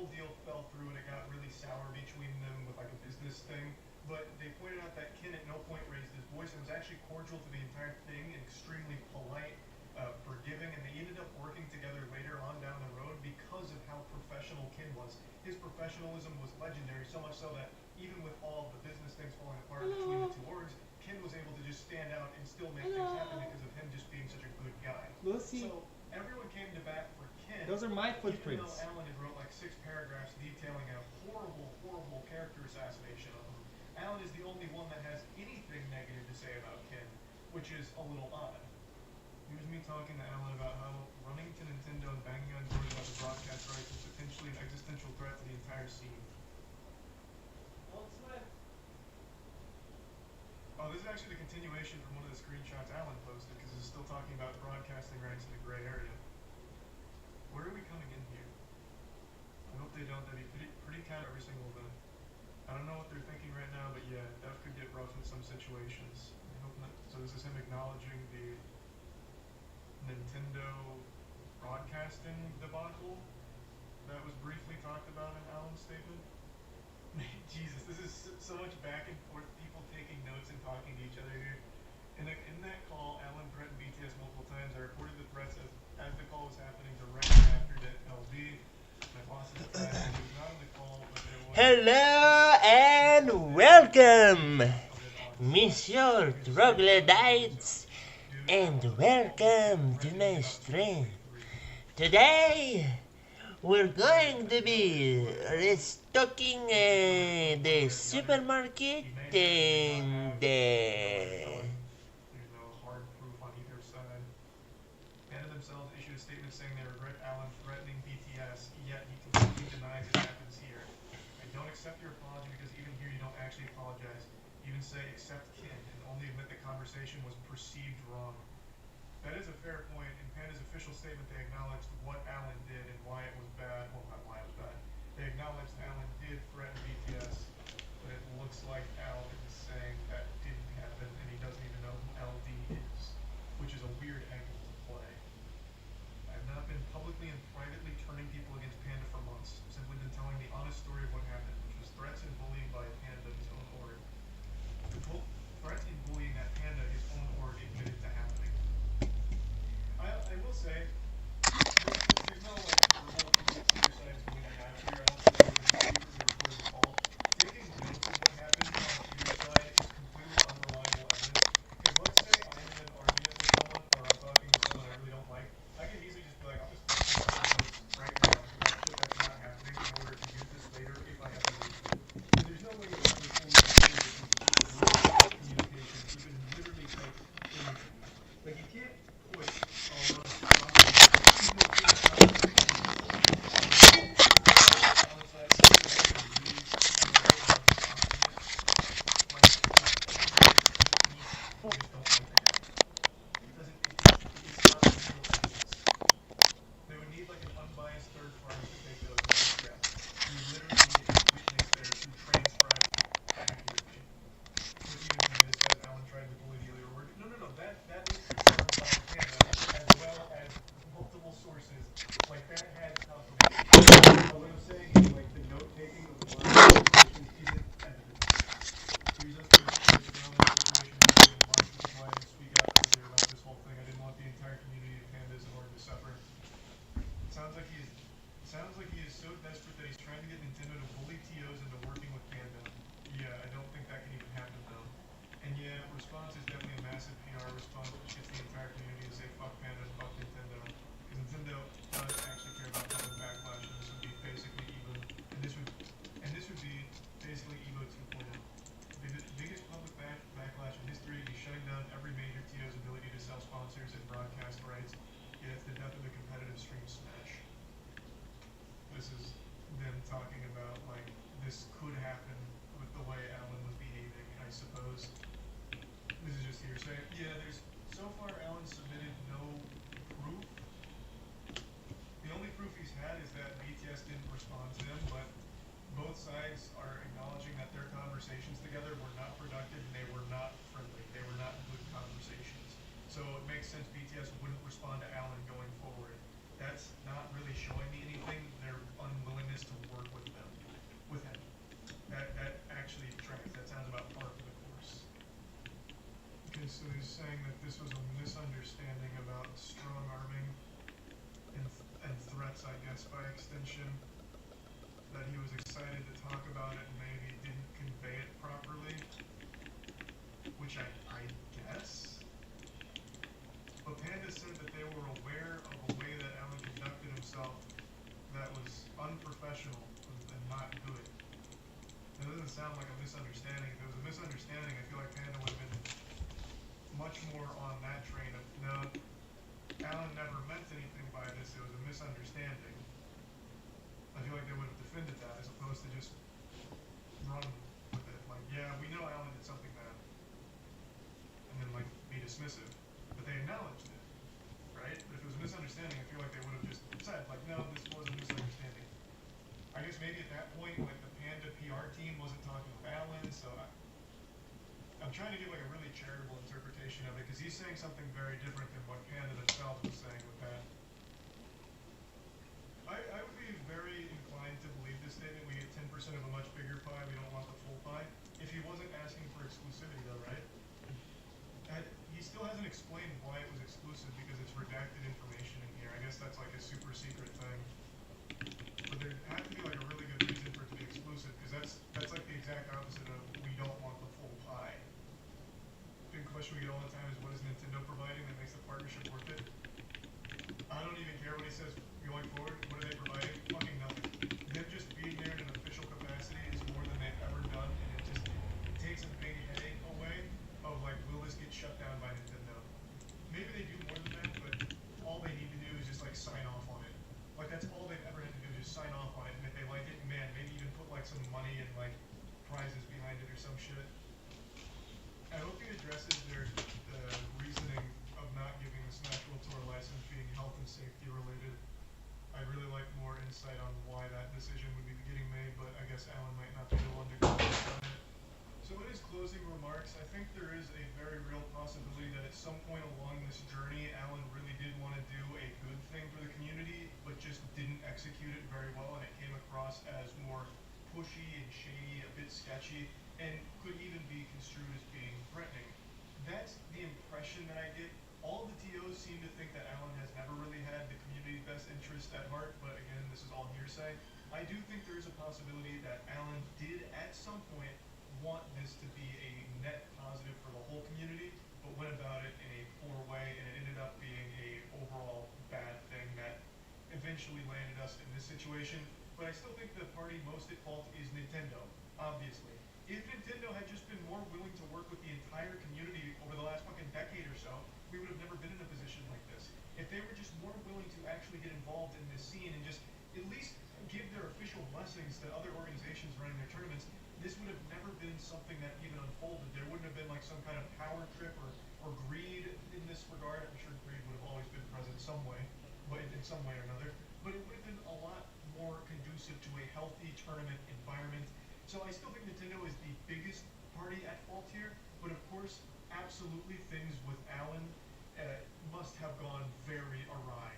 whole deal fell through and it got really sour between them with like a business thing. But they pointed out that Ken at no point raised his voice and was actually cordial to the entire thing and extremely polite, forgiving, and they ended up working together later on down the road because of how professional Ken was. His professionalism was legendary, so much so that even with all the business things falling apart between the two orgs, Ken was able to just stand out and still make things happen because of him just being such a good guy. Lucy. So everyone came to bat for Ken. Those are my Even though footprints. Alan had wrote like 6 paragraphs detailing a horrible, horrible character assassination of him, Alan is the only one that has anything negative to say about Ken, which is a little odd. Here's me talking to Alan about how running to Nintendo and banging on doors about the broadcast rights is potentially an existential threat to the entire scene. Oh, this is actually the continuation from one of the screenshots Alan posted because it's still talking about broadcasting rights in the gray area. Where are we coming in here? I hope they don't. That'd be pretty counter every single event. I don't know what they're thinking right now, but yeah, that could get rough in some situations. I hope not. So this is him acknowledging the Nintendo broadcasting debacle that was briefly talked about in Alan's statement. Jesus, this is so much back and forth, people taking notes and talking to each other here. In that call, Alan threatened BTS multiple times. I reported the threats as the call was happening directly after the LB. My boss is the fact that he was not on the call, but there was... Hello and welcome, Monsieur Troglodytes, and welcome to my stream. Today, we're going to be restocking the supermarket and There's no hard proof on either side. Panda themselves issued a statement saying they regret Alan threatening BTS, yet he completely denies it happens here. I don't accept your apology because even here you don't actually apologize. You even say accept Kin and only admit the conversation was perceived wrong. That is a fair point. In Panda's official statement, they acknowledged what Alan did and why it was bad. Well, not why it was bad. They acknowledged Alan did threaten BTS, but it looks like Alan is saying that didn't happen and he doesn't even know who LD is, which is a weird angle to play. I have not been publicly and privately turning people against Panda for months. I've simply been telling the honest story of what happened, which was threats and bullying by Panda his own org. Threats and bullying that Panda his own org admitted to happening. I will say, there's no like verbal proof either side is going to have here. I don't think there's any recorded call. Taking notes of what happened on either side is completely unreliable evidence. Because let's say I'm in an argument with someone or I'm talking to someone I really don't like, I can easily just be like, I'll just take some notes right now about shit that's not happening in order to use this later if I have a reason. And there's no way to actually fully communication, even literally type anything. Like you can't put all they would need like an unbiased third party to take those notes. Yeah. You literally need a witness there to transcribe accurately. But even to me, this says Alan tried to bully the other word. No. That is confirmed by Panda as well as multiple sources. Like that has confirmation. But what I'm saying is like the note taking of the conversations isn't evidence. Here's us to around the situation happening in March, which is why I didn't speak out earlier about this whole thing. I didn't want the entire community of pandas in order to suffer. Sounds like he is so desperate that he's trying to get Nintendo to bully TOs into working with Panda. Yeah, I don't think that can even happen though. And yeah, response is definitely a massive PR response, which gets the entire community to say fuck Panda and fuck Nintendo. Because Nintendo does actually care about public backlash, and this would be basically Evo. And this would be basically Evo 2.0. The biggest public backlash in history is shutting down every major TO's ability to sell sponsors and broadcast rights. Yeah, it's the death of the competitive stream smash. This is them talking about like this could happen with the way Alan was behaving, I suppose. This is just hearsay. Yeah, there's so far Alan submitted no proof. The only proof he's had is that BTS didn't respond to him, but both sides are acknowledging that their conversations together were not productive and they were not friendly. They were not good conversations. So it makes sense BTS wouldn't respond to Alan going forward. That's not really showing me anything. Their unwillingness to work extension that he was excited to talk about it and maybe didn't convey it properly, which I guess. But Panda said that they were aware of a way that Alan conducted himself that was unprofessional and not good. It doesn't sound like a misunderstanding. If it was a misunderstanding, I feel like Panda would have been much more on that train of, no, Alan never meant anything by this, it was a misunderstanding. I feel like they would have defended that as opposed to just run with it. Like, yeah, we know Alan did something bad. And then, like, be dismissive. But they acknowledged it, right? But if it was a misunderstanding, I feel like they would have just said, like, no, this was a misunderstanding. I guess maybe at that point, like, the Panda PR team wasn't talking with Alan, so I'm trying to give, like, a really charitable interpretation of it, because he's saying something very different than what Panda themselves was saying with that. I would be very inclined to believe this statement. We get 10% of a much bigger pie. We don't want the full pie. If he wasn't asking for exclusivity, though, right? He still hasn't explained why it was exclusive because it's redacted information in here. I guess that's like a super secret thing. But there had to be like a really good reason for it to be exclusive because that's like the exact opposite of we don't want the full pie. Big question we get all the time is what is Nintendo providing that makes the partnership worth it? I don't even care what he says going forward. What are they providing? Fucking nothing. Them just being there in an official capacity is more than they've ever done, and it takes a big headache away of like, will this get shut down by Nintendo? Maybe they do more than that, but all they need to do is just like sign off on it. Like that's all they've ever had to do, just sign off on it, and if they like it, man, maybe even put like some money and like prizes behind it or some shit. I hope he addresses the reasoning of not giving the Smash World Tour license being health and safety related. I'd really like more insight on why that decision would be getting made, but I guess Alan might not be the one to go on it. So in his closing remarks, I think there is a very real possibility that at some point along this journey, Alan really did want to do a good thing for the community, but just didn't execute it very well, and it came across as more pushy and shady, a bit sketchy, and could even be construed as being threatening. That's the impression that I get. All the TOs seem to think that Alan has never really had the community's best interest at heart, but again, this is all hearsay. I do think there is a possibility that Alan did at some point want this to be a net positive for the whole community, but went about it in a poor way, and it ended up being a overall bad thing that eventually landed us in this situation. But I still think the party most at fault is Nintendo, obviously. If Nintendo had just been more willing to work with the entire community over the last fucking decade or so, we would have never been in a position like this. If they were just more willing to actually get involved in this scene and just at least give their official blessings to other organizations running their tournaments, this would have never been something that even unfolded. There wouldn't have been like some kind of power trip or greed in this regard. I'm sure greed would have always been present some way, but in some way or another. But it would have been a lot more conducive to a healthy tournament environment. So I still think Nintendo is the biggest party at fault here, but of course, absolutely things with Alan must have gone very awry.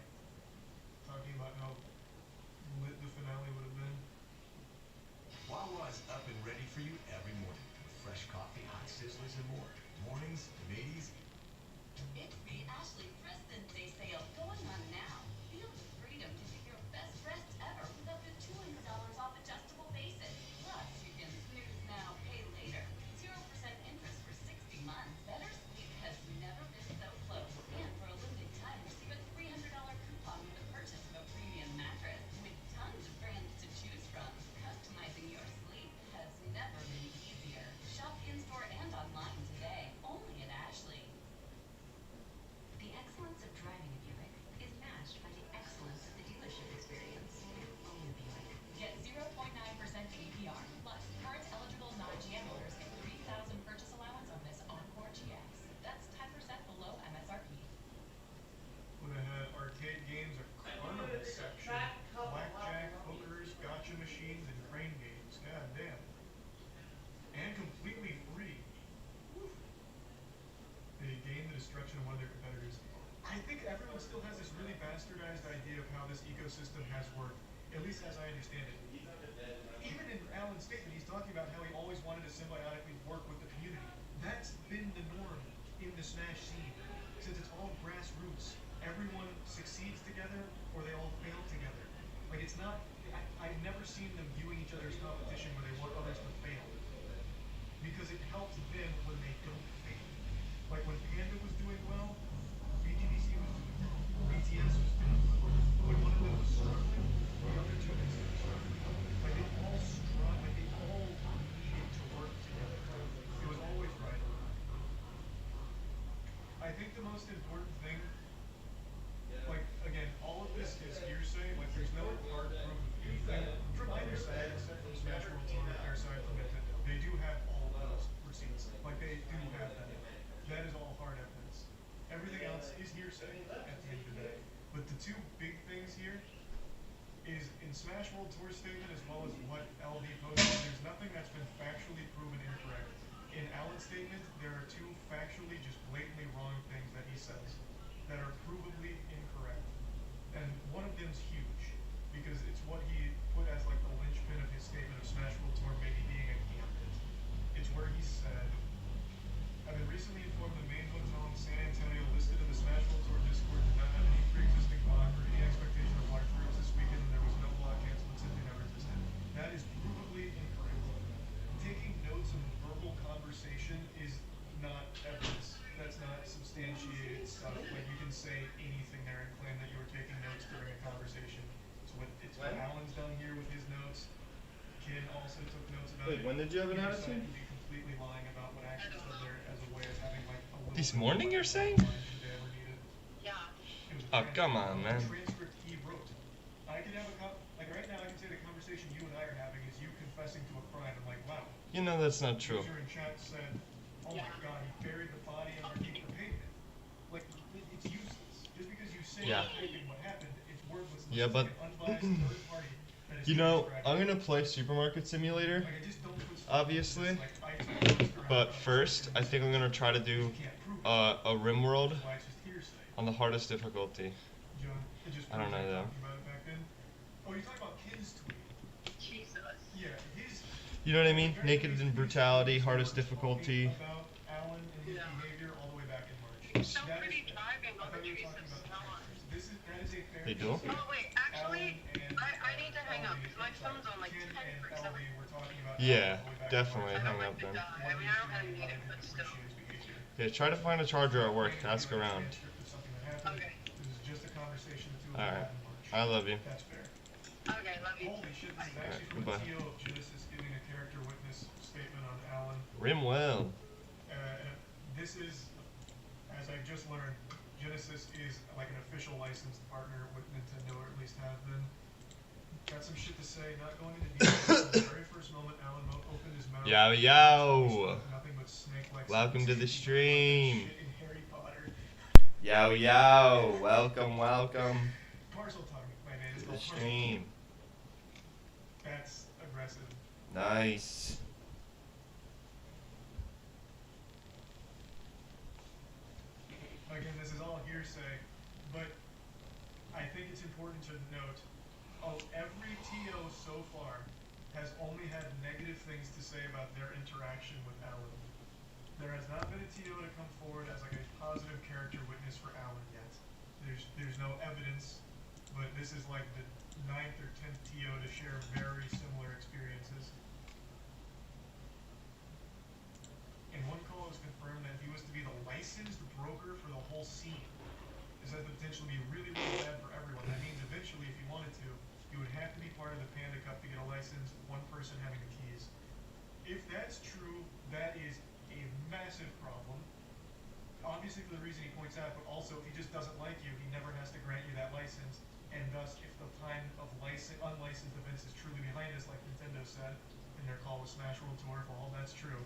Talking about how lit the finale would have been. Wawa's up and ready for you every morning with fresh coffee, hot sizzlers, and more. Mornings, made easy. It's the Ashley President's Day sale going on now. Feel the freedom to pick your best breasts ever with up to $200 off adjustable bases. Plus, you can snooze now, pay later. 0% interest for 60 months. Better sleep has never been so close. And for a limited time, receive a $300 coupon with the purchase of a premium mattress. With tons of brands to choose from, customizing your sleep has never been easier. Shop in-store and online today, only at Ashley. The excellence of driving a Buick is matched by the excellence of the dealership experience. Own a Buick. Get 0.9% APR, plus cards eligible non-GM owners get $3,000 purchase allowance on this Encore GX. That's 10% below MSRP. Would have had arcade games, a carnival section, blackjack, hookers, gotcha machines, and crane games. God damn. And completely free. Woo. They gained the destruction of one of their competitors. I think everyone still has this really bastardized idea of how this ecosystem has worked, at least as I understand it. Even in Alan's statement, he's talking about how he always wanted to symbiotically work with the community. That's been the norm in the Smash scene, since it's all grassroots. Everyone succeeds together, or they all fail together. Like, it's not. I've never seen them viewing each other as competition where they want others to fail, because it helps them when they don't fail. Like when Panda was doing well, BTDC was doing well, BTS was doing well. When one of them was struggling, the other two considered struggling. Like they all like they all needed to work together. It was always right. I think the most important thing, like again, all of this is hearsay. Like there's no hard proof of anything from either side, except from Smash World Tour, their side from Nintendo. They do have all of those receipts. Like they do have that. That is all hard evidence. Everything else is hearsay at the end of the day. But the two big things here is in Smash World Tour statement as well as what LD posted, there's nothing that's been factually proven incorrect. In Alan's statement, there are two factually just blatantly wrong things that he says that are provably incorrect. And one of them's huge, because it's what he put as like the linchpin of his statement of Smash World Tour maybe being a gambit. It's where he said, I've been recently informed the main hotel in San Antonio listed in the Smash World Tour Discord did not have any pre-existing block or any expectation of large groups this weekend, and there was no block cancelled since they never existed. That is provably incorrect. Taking notes of verbal conversation is not evidence. That's not substantiated stuff. Like you can say anything there and claim that you were taking notes during a conversation. It's what Alan's done here with his notes. Ken also took notes about it. Wait, when did you have an Peter attitude? said he'd be completely lying about what actually said there as a way of having like a little This bit of morning what you're saying? lines if they ever needed. Yeah. It was a Oh, come on, man. transcript he wrote. I could have like right now I can say the conversation you and I are having is you confessing to a crime and like, wow. You know that's not true. User in chat said, oh my god, he buried the body underneath the pavement. Like, it's useless. Just because you say Yeah. what happened, it's worthless. Yeah, but An unbiased third party that is You know, described. I'm gonna play Supermarket Simulator, Like, I just don't put stuff obviously, like, I took notes around but about first, it, I think I'm gonna try to do you can't prove it. a Rimworld That's why it's just hearsay. on the hardest difficulty. John, it just I don't proves know, you're though. talking about it back then. Oh, you're talking about Ken's tweet. Jesus. Yeah, his You know what I mean? Naked in Brutality, hardest difficulty. about Alan and his Yeah. behavior all the way back in March. So That pretty is- driving I on the thought you were trees talking of about the Stalin. characters. That is a fair They do? use of Oh wait, actually, Alan and, I need to hang up LD. because my phone's on like Ken 10 and for LD some. were talking about Yeah, Alan all the way back in definitely March. I hang don't up like to then. die. I mean, I don't have to need it, but still. Yeah, try to find a charger at work. Ask around. Okay. This is just a conversation the two of them Alright. had in March. I love you. That's fair. Okay, love you. Holy shit, this is actually Alright, from goodbye. the TO of Genesis giving a character witness statement on Alan. Rimworld. And this is, as I just learned, Genesis is like an official licensed partner with Nintendo, or at least has been. Got some shit to say, not going into detail. From the very first moment Alan opened his mouth. Yo, yo. Nothing but snake-like Welcome to the stream. shit in Harry Potter. Yo, yo. Welcome, welcome Parcel Tongue, my man. It's to the called Parcel stream. Tongue. That's aggressive. Nice. Again, this is all hearsay, but I think it's important to note, every TO so far has only had negative things to say about their interaction with Alan. There has not been a TO to come forward as like a positive character witness for Alan yet. There's no evidence, but this is like the 9th or 10th TO to share very similar experiences. In one call, it was confirmed that he was to be the licensed broker for the whole scene. This has the potential to be really, really bad for everyone. That means eventually, if you wanted to, you would have to be part of the Panda Cup to get a license, one person having the keys. If that's true, that is a massive problem. Obviously for the reason he points out, but also if he just doesn't like you, he never has to grant you that license. And thus, if the time of unlicensed events is truly behind us, like Nintendo said in their call with Smash World Tour, if all that's true,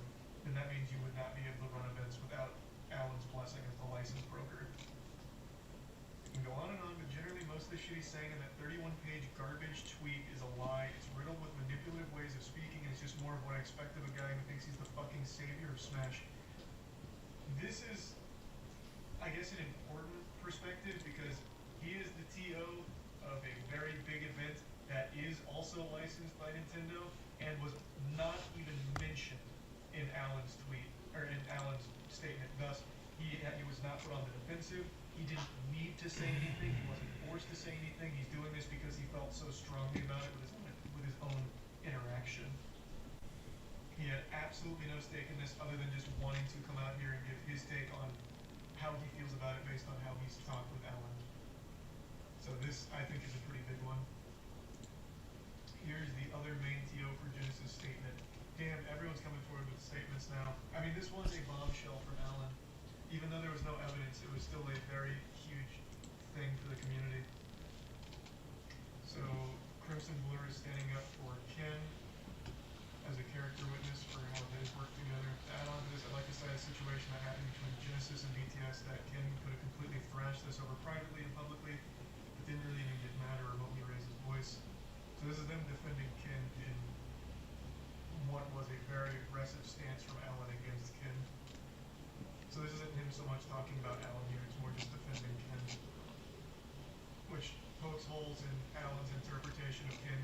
then that means you would not be able to run events without Alan's blessing as the licensed broker. You can go on, but generally most of the shit he's saying in that 31-page garbage tweet is a lie. It's riddled with manipulative ways of speaking, and it's just more of what I expect of a guy who thinks he's the fucking savior of Smash. This is, I guess, an important perspective because he is the TO of a very big event that is also licensed by Nintendo and was not even mentioned in Alan's tweet, or in Alan's statement. Thus, he was not put on the defensive. He didn't need to say anything. He wasn't forced to say anything. He's doing this because he felt so strongly situation. He had absolutely no stake in this other than just wanting to come out here and give his take on how he feels about it based on how he's talked with Alan. So this, I think, is a pretty big one. Here's the other main TO for Genesis statement. Damn, everyone's coming forward with statements now. I mean, this was a bombshell from Alan. Even though there was no evidence, it was still a very huge thing for the community. So, Crimson Blur is standing up for Ken as a character witness for how they've worked together. To add on to this, I'd like to cite a situation that happened between Genesis and BTS that Ken could have completely thrashed this over privately and publicly, but didn't really even get mad or remotely raise his voice. So this is them defending Ken in what was a very aggressive stance from Alan against Ken. So this isn't him so much talking about Alan here, it's more just defending Ken, which pokes holes in Alan's interpretation of Ken,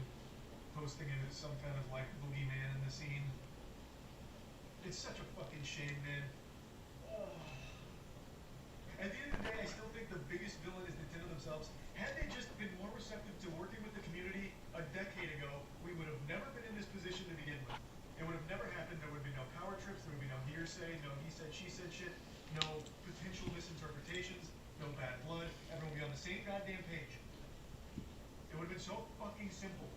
posting it as some kind of like boogeyman in the scene. It's such a fucking shame, man. At the end of the day, I still think the biggest villain is Nintendo themselves. Had they just been more receptive to working with the community a decade ago, we would have never been in this position to begin with. It would have never happened. There would be no power trips. There would be no hearsay, no he said, she said shit, no potential misinterpretations, no bad blood. Everyone would be on the same goddamn page. It would have been so fucking simple.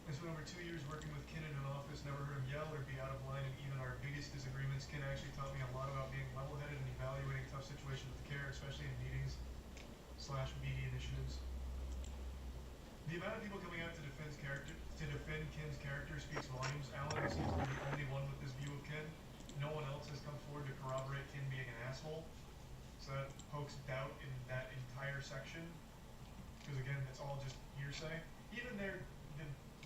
I spent over 2 years working with Ken in an office, never heard him yell or be out of line in even our biggest disagreements. Ken actually taught me a lot about being level-headed and evaluating tough situations with care, especially in meetings / BD initiatives. The amount of people coming out to defend Ken's character speaks volumes. Alan seems to be the only one with this view of Ken. No one else has come forward to corroborate Ken being an asshole. So that pokes doubt in that entire section. Because again, it's all just hearsay. Even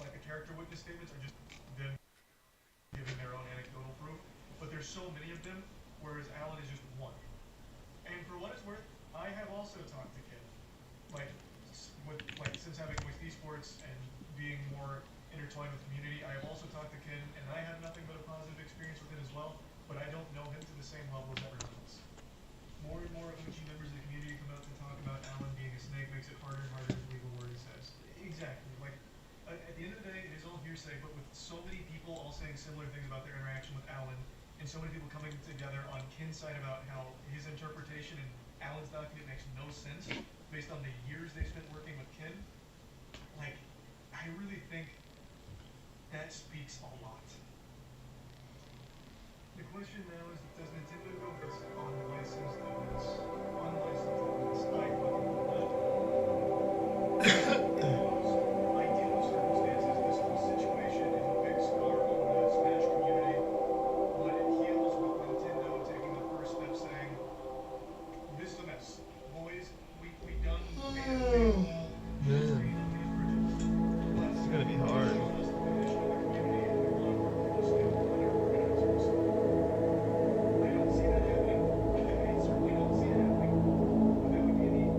like the character witness statements are just them giving their own anecdotal proof. But there's so many of them, whereas Alan is just one. And for what it's worth, I have also talked to Ken. Since having voiced esports and being more intertwined with the community, I have also talked to Ken, and I have nothing but a positive experience with it as well, but I don't know him to the same level as everyone else. More and more OG members of the community come out to talk about Alan being a snake makes it harder and harder to believe a word he says. Exactly. At the end of the day, it is all hearsay, but with so many people all saying similar things about their interaction with Alan, and so many people coming together on Ken's side about how his interpretation and Alan's document makes no sense based on the years they spent working with Ken, I really think that speaks a lot. The question now is, does Nintendo go this on licensed evidence? Unlicensed evidence, I fucking would not. Ideal circumstances, this whole situation is a big scar on the Smash community, but it heals with Nintendo taking the first step saying, this is a mess. Boys, we done made a big wall. It's gonna be hard. I don't see that happening. I certainly don't see it happening. But that would be a neat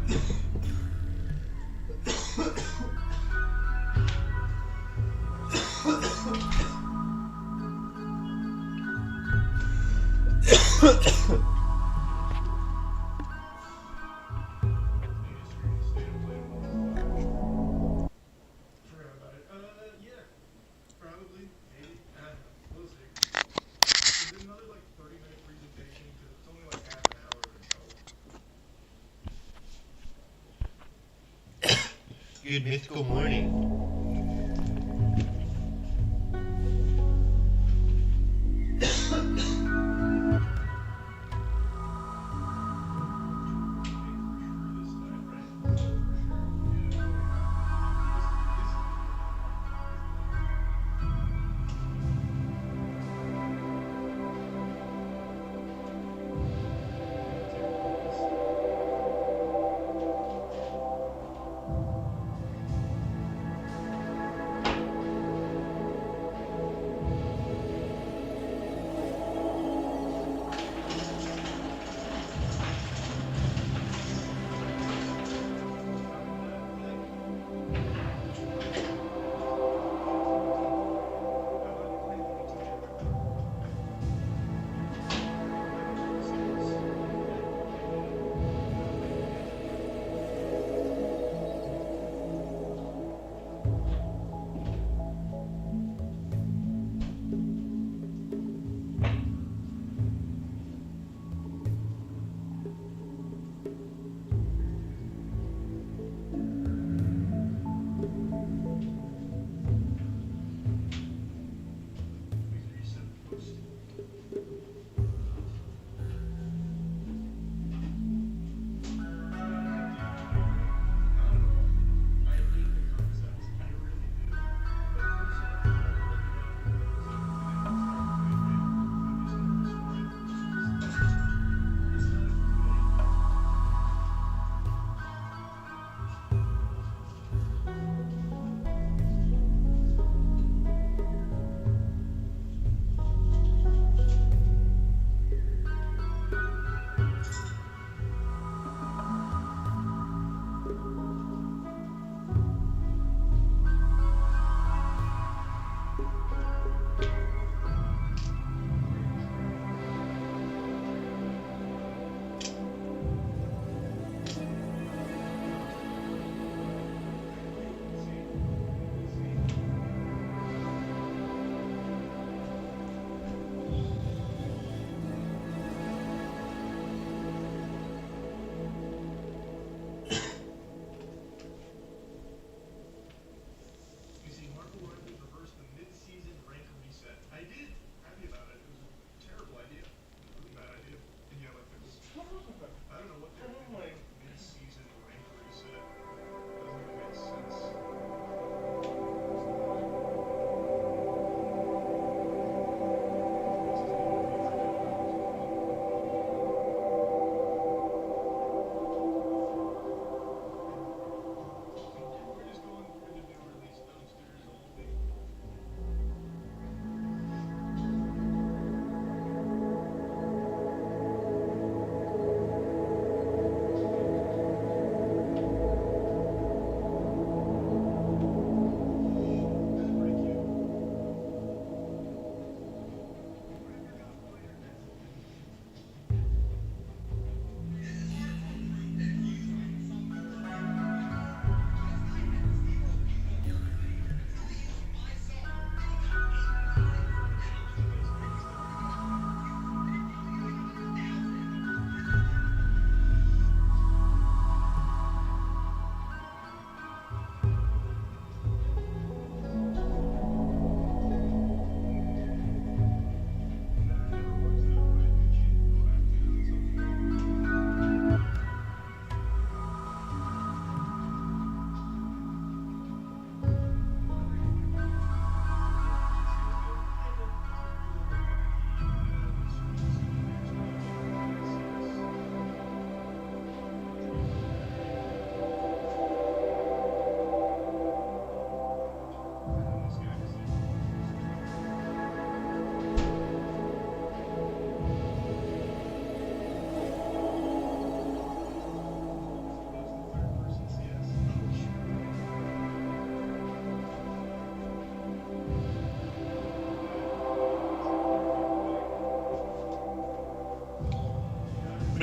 Forgot about it. Yeah. Probably. Maybe. I don't know. We'll see. Is it another like 30-minute presentation? Because it's only like half an hour until. Good mythical morning.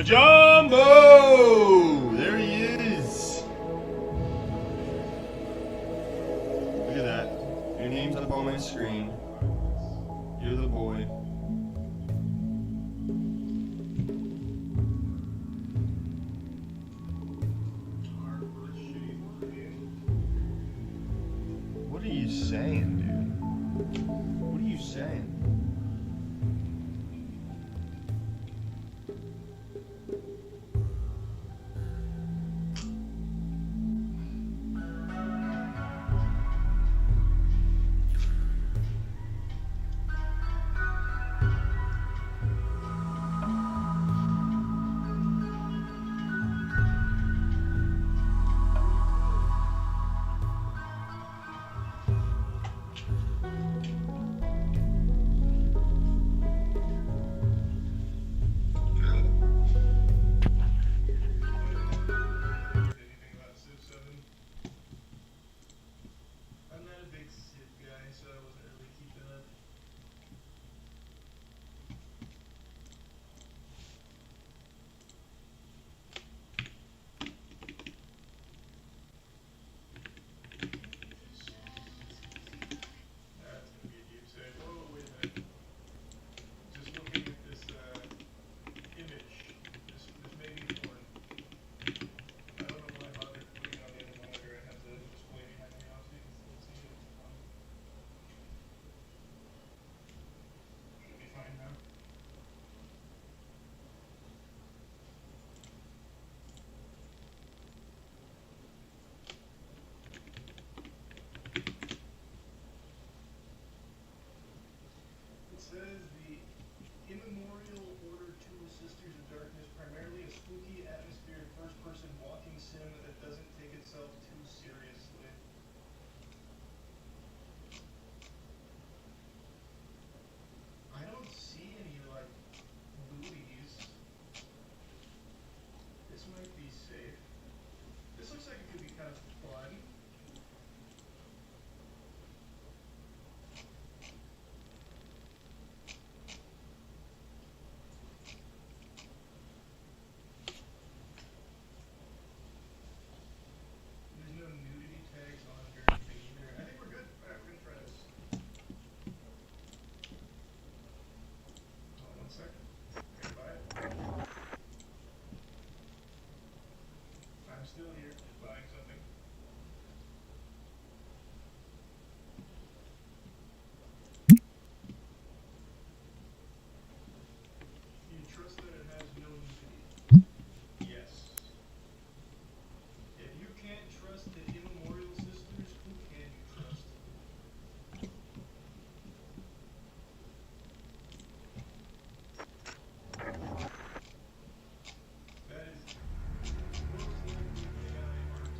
Majumbo! There he is. Look at that. Your name's up on my screen. You're the boy. What are you saying, dude? What are you saying? Anything about Civ 7? I'm not a big Civ guy, so I wasn't really keeping up. That's gonna be a deep save. Whoa, wait a minute. Just looking at this image, this may be porn. I don't know why I bothered putting it on the other monitor. I have the display behind me off so you can still see it. Should be fine now. It says the Immemorial Order 2 Sisters of Darkness, primarily a spooky atmospheric first-person walking sim that doesn't take itself too seriously. I don't see any, like, booties. This might be safe. This looks like it could be kind of fun. There's no nudity tags on it or anything either. I think we're good. Alright, we're gonna try this. Hold on 1 second. Okay, buy it. I'm still here, just buying something. You trust that it has no nudity? Yes. If you can't trust the Immemorial Sisters, who can you trust? That is most likely AI art.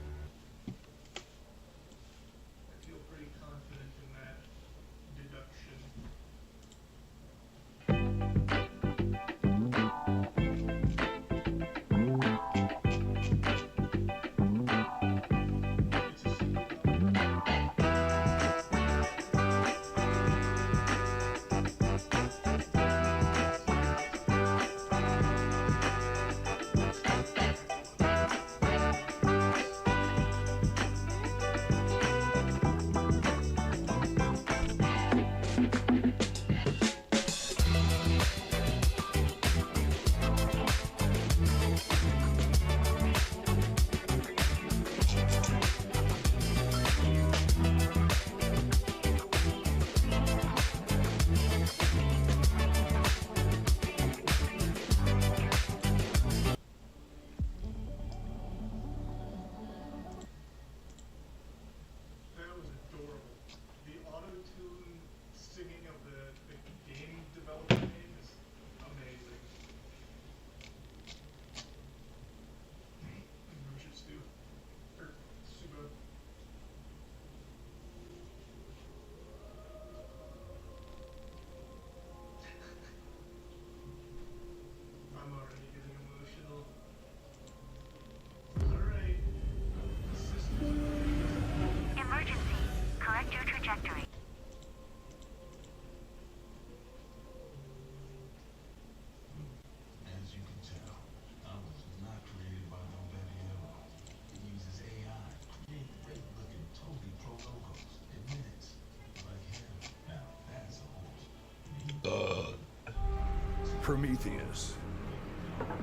Prometheus,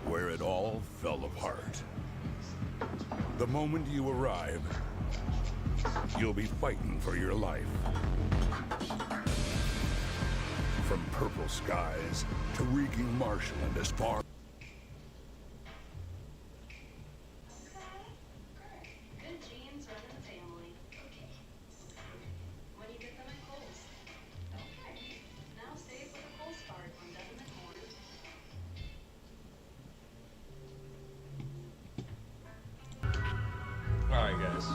where it all fell apart. The moment you arrive, you'll be fighting for your life. From purple skies to reeking marshland as far. Good genes run in the family. Okay. When you get them at Kohl's. Okay. Now save with a Kohl's card from Devin McCorn. Alright, guys.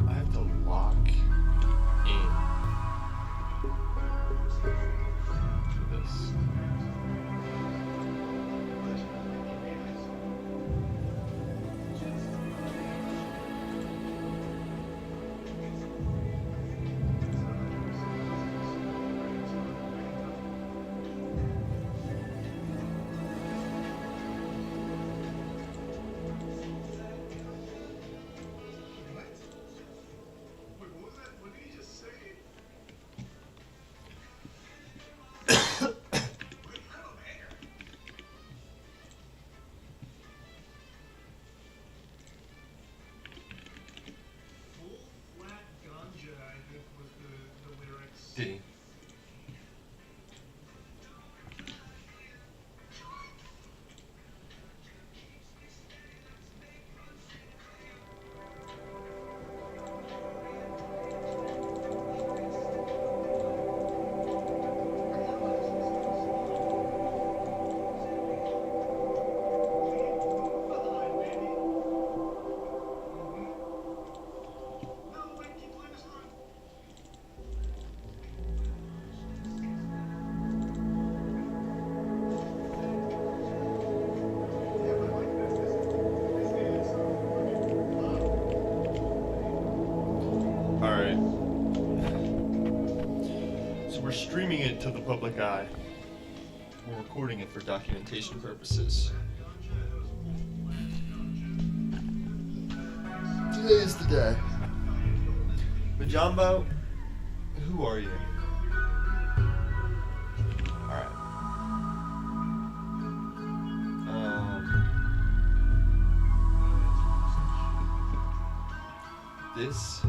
I have to lock in to this. Wait, what was that? What did he just say? Full flat ganja, I think was the lyrics. Did he? Alright. So we're streaming it to the public eye. We're recording it for documentation purposes. Today is the day. Majambo, who are you? Alright. This